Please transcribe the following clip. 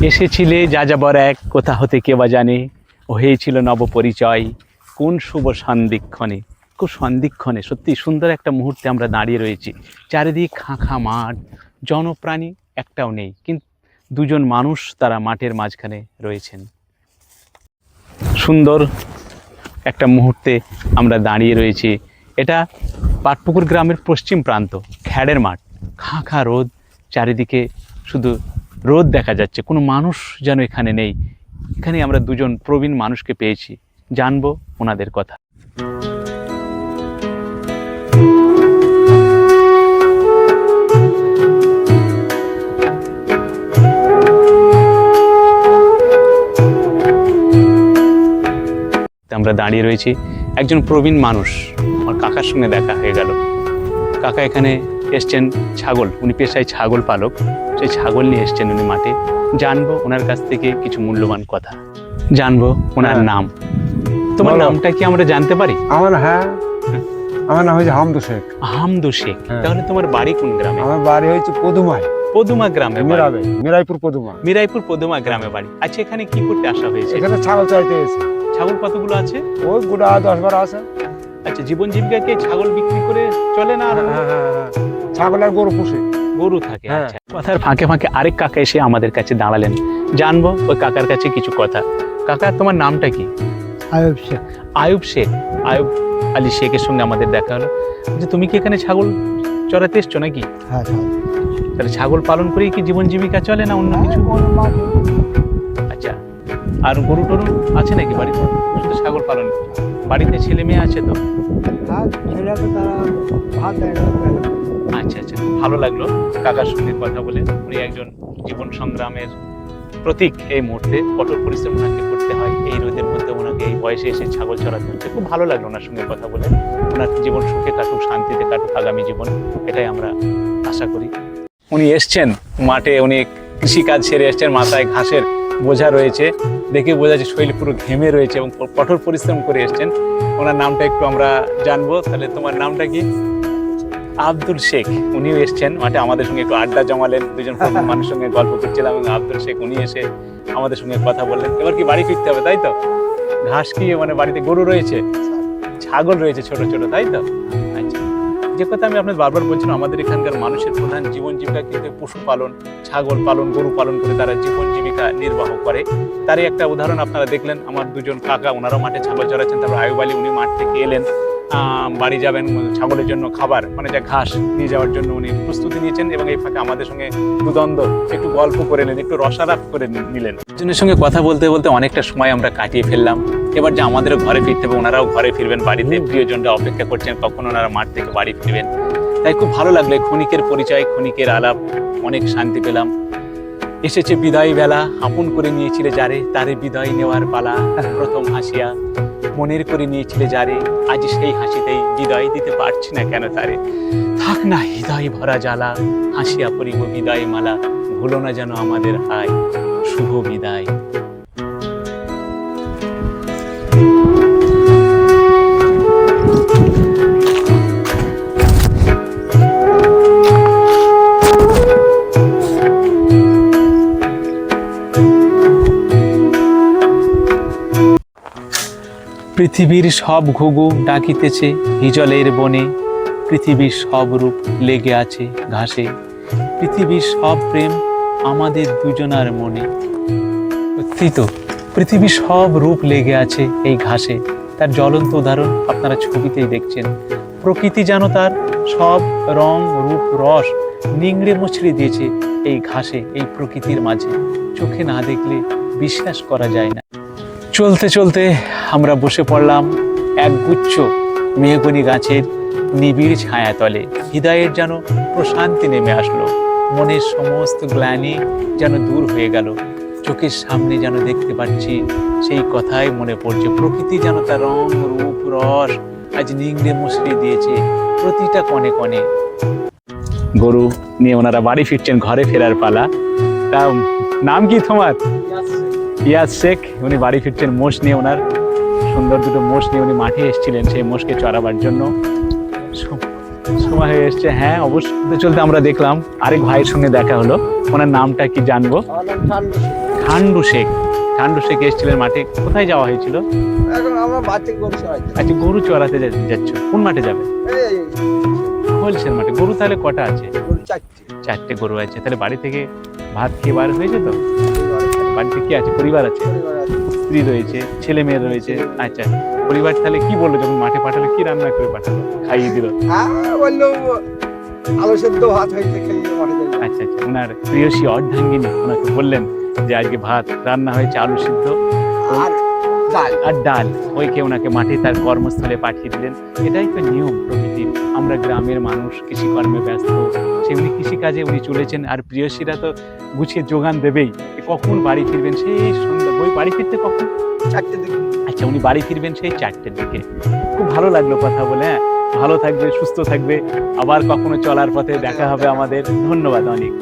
এসেছিলে যাযাবর এক, কোথা হতে কে বা জানে, ও হয়েছিল নব পরিচয় কোন শুভ সন্ধিক্ষণে। খুব সন্ধিক্ষণে সত্যি সুন্দর একটা মুহূর্তে আমরা দাঁড়িয়ে রয়েছি। চারিদিক খাঁ মাঠ, জনপ্রাণী একটাও নেই, কিন্তু দুজন মানুষ তারা মাঠের মাঝখানে রয়েছেন। সুন্দর একটা মুহূর্তে আমরা দাঁড়িয়ে রয়েছি। এটা পাটপুকুর গ্রামের পশ্চিম প্রান্ত, খ্যাড়ের মাঠ, খাঁ রোদ, চারিদিকে শুধু রোদ দেখা যাচ্ছে, কোনো মানুষ যেন এখানে নেই। এখানে আমরা দুজন প্রবীণ মানুষকে পেয়েছি, জানবো ওনাদের কথা। আমরা দাঁড়িয়ে রয়েছি, একজন প্রবীণ মানুষ, আমার কাকার সঙ্গে দেখা হয়ে গেল। কাকা এখানে এসছেন ছাগল, উনি পেশায় ছাগল পালক, সেই ছাগল নিয়ে এসছেন উনি মাঠে। জানবো ওনার কাছ থেকে কিছু মূল্যবান কথা, জানবো ওনার নাম। তোমার নামটা কি আমরা জানতে পারি? আমার আমার নাম হচ্ছে হামদু শেখ। হামদু শেখ, তাহলে তোমার বাড়ি কোন গ্রামে? আমার বাড়ি হচ্ছে পদুমায়, পদুমা গ্রামে, মিরাইপুর পদুমা, মিরাইপুর পদুমা গ্রামে বাড়ি। আচ্ছা, এখানে কি করতে আসা হয়েছে? এখানে ছাগল চাইতে এসেছি। ছাগল কতগুলো আছে? ওই গোটা 10-12 আছে। আচ্ছা, জীবন জীবিকাকে ছাগল বিক্রি করে চলে না? ছাগল আর গরু পুষে, গরু থাকে। আচ্ছা, কথার ফাঁকে ফাঁকে আরেক কাকা এসে আমাদের কাছে দাঁড়ালেন, জানবো ওই কাকার কাছে কিছু কথা। কাকা, তোমার নামটা কি? আয়ুব শেখ। আয়ুব শেখ, আয়ুব আলী শেখের সঙ্গে আমাদের দেখা হলো। যে তুমি কি এখানে ছাগল চড়াতে এসছো নাকি? হ্যাঁ। তাহলে ছাগল পালন করেই কি জীবন জীবিকা চলে না অন্য কিছু? আচ্ছা, আর গরু টরু আছে নাকি বাড়িতে? শুধু ছাগল পালন? বাড়িতে ছেলে মেয়ে আছে তো? আচ্ছা আচ্ছা, ভালো লাগলো কাকার সঙ্গে কথা বলে। উনি একজন জীবন সংগ্রামের প্রতীক। এই মুহূর্তে কঠোর পরিশ্রম ওনাকে করতে হয়, এই রোদের মধ্যে ওনাকে এই বয়সে এসে ছাগল চড়াতে হচ্ছে। খুব ভালো লাগলো ওনার সঙ্গে কথা বলে। ওনার জীবন সুখে কাটুক, শান্তিতে কাটুক আগামী জীবন, এটাই আমরা আশা করি। উনি এসছেন মাঠে, উনি কৃষিকাজ সেরে এসছেন, মাথায় ঘাসের বোঝা রয়েছে, দেখে বোঝা যাচ্ছে শরীর পুরো ঘেমে রয়েছে এবং কঠোর পরিশ্রম করে এসছেন। ওনার নামটা একটু আমরা জানবো। তাহলে তোমার নামটা কি? আব্দুল শেখ। উনিও এসছেন মাঠে, আমাদের সঙ্গে একটু আড্ডা জমালেন, দুজন মানুষের সঙ্গে গল্প করছিলাম এবং আব্দুল শেখ উনি এসে আমাদের সঙ্গে কথা বললেন। এবার কি বাড়ি ফিরতে হবে, তাই তো? ঘাস কি মানে বাড়িতে গরু রয়েছে, ছাগল রয়েছে ছোট ছোট, তাই তো? আচ্ছা, যে কথা আমি আপনাদের বারবার বলছিলাম, আমাদের এখানকার মানুষের প্রধান জীবন জীবিকা কিন্তু পশুপালন, ছাগল পালন, গরু পালন করে তারা জীবন জীবিকা নির্বাহ করে। তারই একটা উদাহরণ আপনারা দেখলেন, আমার দুজন কাকা, ওনারাও মাঠে ছাগল চড়াচ্ছেন। তারপর আয়ুব আলী, উনি মাঠ থেকে এলেন, বাড়ি যাবেন, ছাগলের জন্য খাবার মানে যা ঘাস নিয়ে যাওয়ার জন্য উনি প্রস্তুতি নিয়েছেন এবং এই ফাঁকে আমাদের সঙ্গে দুদ্বন্দ্ব একটু গল্প করে নিলেন, একটু রসালাপ করে নিলেন। দুজনের সঙ্গে কথা বলতে বলতে অনেকটা সময় আমরা কাটিয়ে ফেললাম। এবার যে আমাদেরও ঘরে ফিরতে হবে, ওনারাও ঘরে ফিরবেন, বাড়িতে প্রিয়জনরা অপেক্ষা করছেন কখন ওনারা মাঠ থেকে বাড়ি ফিরবেন। তাই খুব ভালো লাগলো ক্ষণিকের পরিচয়, ক্ষণিকের আলাপ, অনেক শান্তি পেলাম। এসেছে বিদায় বেলা, আপন করে নিয়েছিলে যারে, তারে বিদায় নেওয়ার পালা। প্রথম হাসিয়া মনের করে নিয়েছিলে যারে, আজ সেই হাসিতেই বিদায় দিতে পারছি না কেন তারে। থাক না হৃদয় ভরা জ্বালা, হাসিয়া পরিব বিদায় মালা, ভুলো না যেন আমাদের হায়, শুভ বিদায়। পৃথিবীর সব ঘুঘু ডাকিতেছে হিজলের বনে, পৃথিবীর সব রূপ লেগে আছে ঘাসে, পৃথিবীর সব প্রেম আমাদের দুজনার মনে। সত্যি তো, পৃথিবীর সব রূপ লেগে আছে এই ঘাসে। তার জ্বলন্ত উদাহরণ আপনারা ছবিতেই দেখছেন। প্রকৃতি যেন তার সব রং, রূপ, রস নিংড়ে মুচড়ে দিয়েছে এই ঘাসে, এই প্রকৃতির মাঝে। চোখে না দেখলে বিশ্বাস করা যায় না। চলতে চলতে আমরা বসে পড়লাম একগুচ্ছ মেহগনি গাছের নিবিড় ছায়াতলে। হৃদয়ের যেন প্রশান্তি নেমে আসলো, মনের সমস্ত গ্লানি যেন দূর হয়ে গেল। চোখের সামনে যেন দেখতে পাচ্ছি সেই কথাই মনে পড়ছে। প্রকৃতি যেন তার রং, রূপ, রস আজ নিংড়ে মুচড়ে দিয়েছে প্রতিটা কণে কণে। গরু নিয়ে ওনারা বাড়ি ফিরছেন, ঘরে ফেরার পালা। তা নাম কি তোমার? ইয়াস শেখ। উনি বাড়ি ফিরছেন মোষ নিয়ে, ওনার সুন্দর দুটো মোষ নিয়ে উনি মাঠে এসেছিলেন সেই মোষকে চড়াবার জন্য। সময় হয়ে এসছে, হ্যাঁ অবশ্যই। চলতে চলতে আমরা দেখলাম আরেক ভাইয়ের সঙ্গে দেখা হলো, ওনার নামটা কি জানবো? আমার নাম ঠান্ডু। ঠান্ডু শেখ। ঠান্ডু শেখ এসেছিলেন মাঠে, কোথায় যাওয়া হয়েছিল? এখন আমরা বাচ্চা করছি হয়তো। আচ্ছা, গরু চড়াতে যাচ্ছ, কোন মাঠে যাবে? এই হোলসেল মাঠে। গরু তাহলে কটা আছে? গরু চারটে। 4টে গরু আছে। তাহলে বাড়ি থেকে ভাত খেয়ে বার হয়েছে তো? বাড়িতে কি আছে? পরিবার আছে, পরিবার আছে। স্ত্রী রয়েছে, ছেলে মেয়ে রয়েছে। আচ্ছা, পরিবার তাহলে কি বললো যখন মাঠে পাঠালো, কি রান্না করে পাঠালো, খাইয়ে দিল? হ্যাঁ বললো আলু সেদ্ধ ভাত হয়েছে, খেয়ে মাঠে যাই। আচ্ছা আচ্ছা, ওনার প্রিয়সী অর্ধাঙ্গিনী ওনাকে বললেন যে আজকে ভাত রান্না হয়েছে, আলু সিদ্ধ আর ডাল। আর ডাল, ওইকে ওনাকে মাঠে তার কর্মস্থলে পাঠিয়ে দিলেন। এটাই তো নিয়ম প্রকৃতির। আমরা গ্রামের মানুষ, কৃষিকর্মে ব্যস্ত, সেমনি কৃষিকাজে উনি চলেছেন। আর প্রিয়সীরা তো গুছিয়ে যোগান দেবেই। কখন বাড়ি ফিরবেন? সেই সন্ধ্যা। ওই বাড়ি ফিরতে কখন? চারটে দিকে। আচ্ছা, উনি বাড়ি ফিরবেন সেই 4টের দিকে। খুব ভালো লাগলো কথা বলে। হ্যাঁ, ভালো থাকবে, সুস্থ থাকবে, আবার কখনো চলার পথে দেখা হবে আমাদের। ধন্যবাদ অনেক।